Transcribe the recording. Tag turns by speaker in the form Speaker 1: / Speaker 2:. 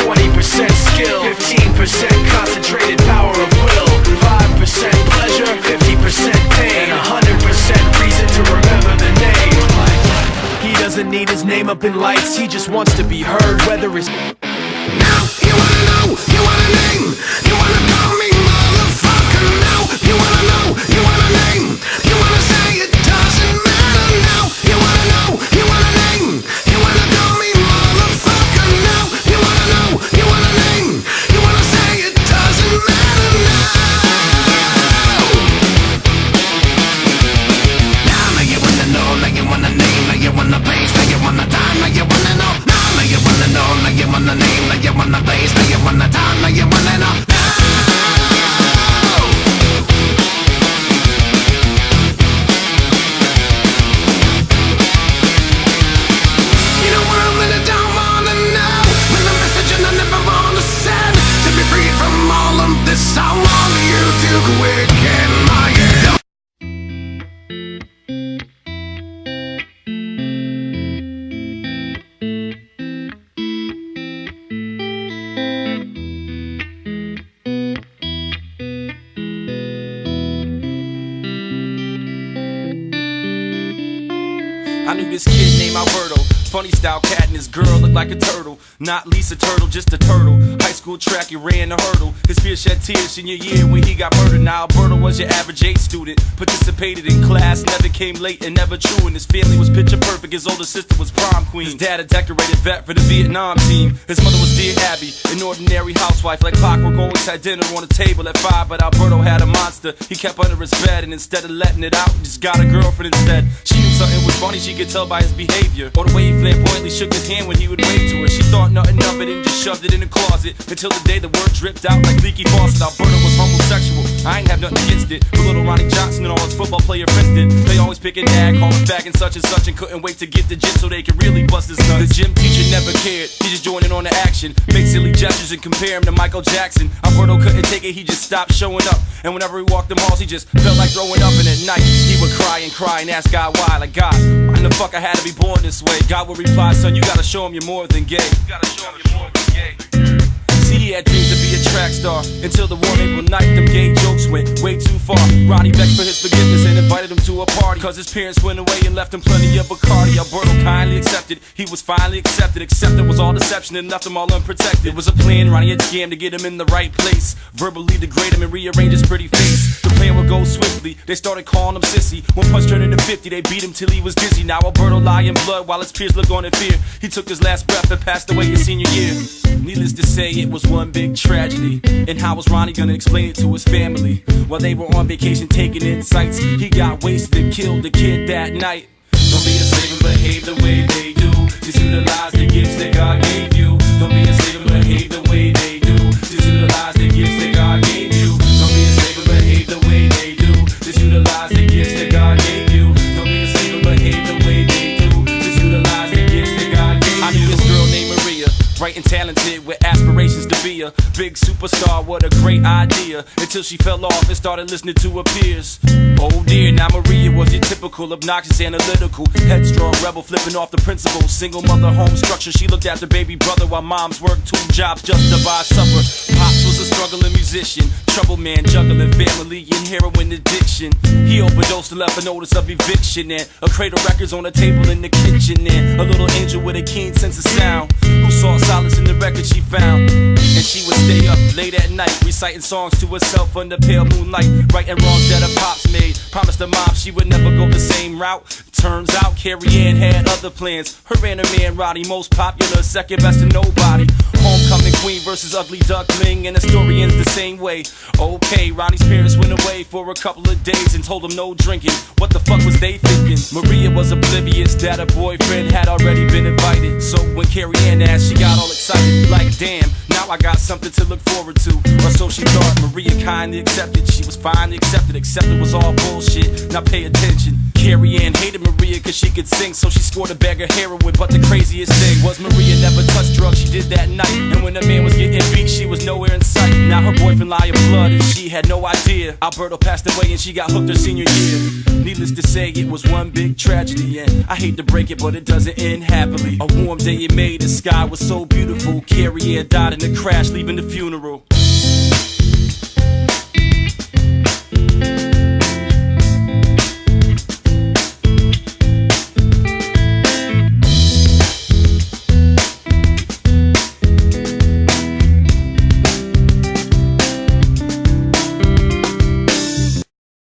Speaker 1: 20% skill, 15% concentrated power of will, 5% pleasure, 50% pain, and 100% reason to remember the name. He doesn't need his name up in lights, he just wants to be heard, whether it's
Speaker 2: now. You wanna know, you want a name, you wanna call me motherfucker now. You wanna know, you want a name, you wanna say it doesn't matter now. You wanna know, you want a name, you wanna call me motherfucker now. You wanna know, you want a name, you wanna say it doesn't matter now. Now you wanna know, now you want a name, now you want a place, now you want a time, now you wanna know. Now you wanna know, now you want a name, now you want a place, now you want a time, now you wanna know. In a world that I don't wanna know, with a message and I never wanna send, to be free from all of this, I want you to quicken my ear.
Speaker 3: I knew this kid named Alberto, funny style cat, and his girl looked like a turtle. Not Lisa Turtle, just a turtle. High school track, he ran the hurdle. His peers shed tears senior year when he got murdered. Now Alberto was your average A student, participated in class, never came late and never true. And his family was picture perfect, his older sister was prom queen. His dad a decorated vet for the Vietnam team. His mother was dear Abby, an ordinary housewife. Like clockwork, always had dinner on the table at 5. But Alberto had a monster he kept under his bed, and instead of letting it out, he just got a girlfriend instead. She knew something was funny, she could tell by his behavior, or the way he flamboyantly shook his hand when he would wave to her. She thought nothing of it and just shoved it in the closet, until the day the word dripped out like leaky faucet. Alberto was homosexual, I ain't have nothing against it, but little Ronnie Johnson and all his football player friends did. They always pick a dad, call him back and such, and couldn't wait to get the gym so they could really bust his nuts. The gym teacher never cared, he just joined in on the action, make silly gestures and compare him to Michael Jackson. Alberto couldn't take it, he just stopped showing up, and whenever he walked the halls he just felt like throwing up. And at night he would cry and ask God why, like, God, why in the fuck I had to be born this way? God would reply, son, you gotta show him you're more than gay. You gotta show him you're more than gay. See, he had dreams to be a track star, until the warm April night, them gay jokes went way too far. Ronnie begged for his forgiveness and invited him to a party, cause his parents went away and left him plenty of Bacardi. Alberto kindly accepted, he was finally accepted, except it was all deception and left him all unprotected. It was a plan Ronnie had scammed to get him in the right place, verbally degrade him and rearrange his pretty face. The plan would go swiftly, they started calling him sissy. One punch turned into 50, they beat him till he was dizzy. Now Alberto lie in blood while his peers look on in fear. He took his last breath and passed away his senior year. Needless to say, it was one big tragedy. And how was Ronnie gonna explain it to his family? While they were on vacation taking in sights, he got wasted and killed the kid that night. Don't be a slave and behave the way they do. Just utilize the gifts that God gave you. Don't be a slave and behave the way they do. Just utilize the gifts that God gave you. Don't be a slave and behave the way they do. Just utilize the gifts that God gave you. Don't be a slave and behave the way they do. Just utilize the gifts that God gave you. I knew this girl named Maria, bright and talented with aspirations to be a big superstar. What a great idea, until she fell off and started listening to her peers. Oh dear, now Maria was your typical obnoxious, analytical, headstrong rebel, flipping off the principles. Single mother, home structure, she looked after baby brother while moms worked 2 jobs just to buy supper. Pops was a struggling musician, trouble man, juggling family and heroin addiction. He overdosed and left a notice of eviction, and a crate of records on the table in the kitchen, and a little angel with a keen sense of sound, who sought solace in the record she found. And she would stay up late at night, reciting songs to herself under pale moonlight, righting wrongs that her pops made. Promised her mom she would never go the same route. Turns out Carrie Ann had other plans. Her and her man Roddy, most popular, second best to nobody. Homecoming queen versus ugly duckling, and the story ends the same way. Okay, Ronnie's parents went away for a couple of days and told him no drinking. What the fuck was they thinking? Maria was oblivious that her boyfriend had already been invited. So when Carrie Ann asked, she got all excited, like damn, now I got something to look forward to. Or so she thought. Maria kindly accepted, she was finally accepted, except it was all bullshit. Now pay attention. Carrie Ann hated Maria cause she could sing, so she scored a bag of heroin. But the craziest thing was Maria never touched drugs, she did that night. And when the man was getting beat, she was nowhere in sight. Now her boyfriend lie in blood and she had no idea. Alberto passed away and she got hooked her senior year. Needless to say, it was one big tragedy, and I hate to break it, but it doesn't end happily. A warm day in May, the sky was so beautiful. Carrie died in a crash, leaving the funeral.